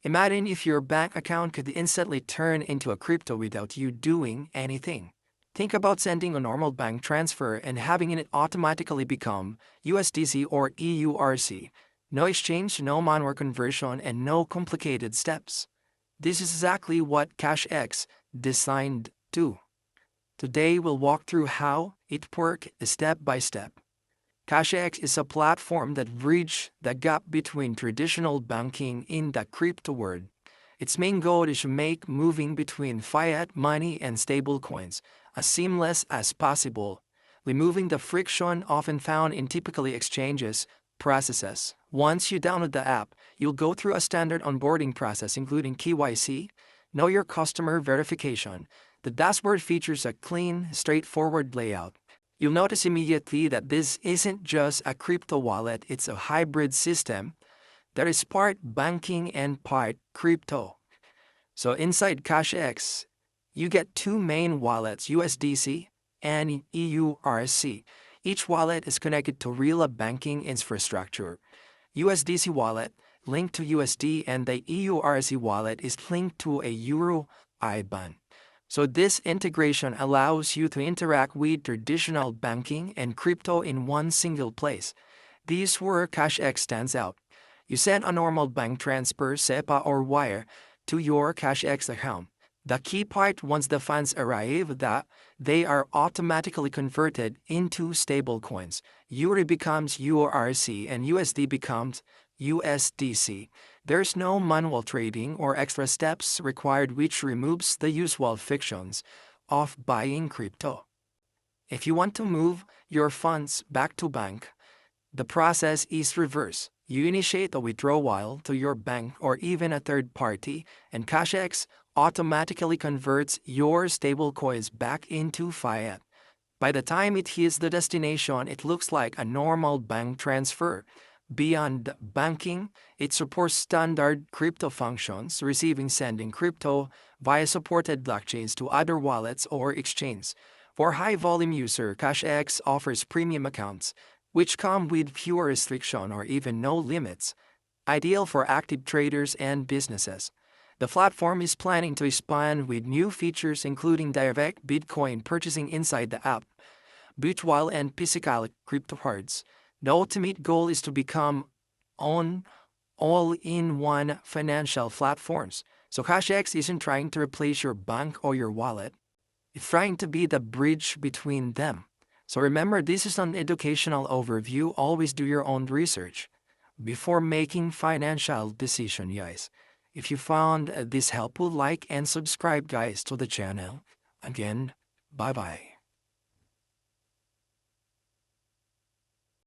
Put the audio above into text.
Imagine if your bank account could instantly turn into a crypto without you doing anything. Think about sending a normal bank transfer and having it automatically become USDC or EURC. No exchange, no manual conversion, and no complicated steps. This is exactly what QashX designed to. Today we'll walk through how it works step by step. QashX is a platform that bridges the gap between traditional banking in the crypto world. Its main goal is to make moving between fiat money and stablecoins as seamless as possible, removing the friction often found in typical exchanges processes. Once you download the app, you'll go through a standard onboarding process including KYC, Know Your Customer verification. The dashboard features a clean, straightforward layout. You'll notice immediately that this isn't just a crypto wallet, it's a hybrid system that is part banking and part crypto. So inside QashX, you get two main wallets, USDC and EURC. Each wallet is connected to real banking infrastructure. USDC wallet linked to USD and the EURC wallet is linked to a Euro IBAN. So this integration allows you to interact with traditional banking and crypto in one single place. This is where QashX stands out. You send a normal bank transfer, SEPA or wire, to your QashX account. The key part, once the funds arrive, that they are automatically converted into stablecoins. Euro becomes EURC and USD becomes USDC. There's no manual trading or extra steps required, which removes the usual frictions of buying crypto. If you want to move your funds back to bank, the process is reverse. You initiate a withdrawal to your bank or even a third party, and QashX automatically converts your stablecoins back into fiat. By the time it hits the destination, it looks like a normal bank transfer. Beyond banking, it supports standard crypto functions, receiving sending crypto via supported blockchains to other wallets or exchanges. For high-volume user, QashX offers premium accounts, which come with fewer restrictions or even no limits, ideal for active traders and businesses. The platform is planning to expand with new features including direct Bitcoin purchasing inside the app, virtual and physical crypto cards. The ultimate goal is to become all-in-one financial platforms. So QashX isn't trying to replace your bank or your wallet. It's trying to be the bridge between them. So remember, this is an educational overview. Always do your own research before making financial decisions, guys. If you found this helpful, like and subscribe, guys, to the channel. Again, bye-bye.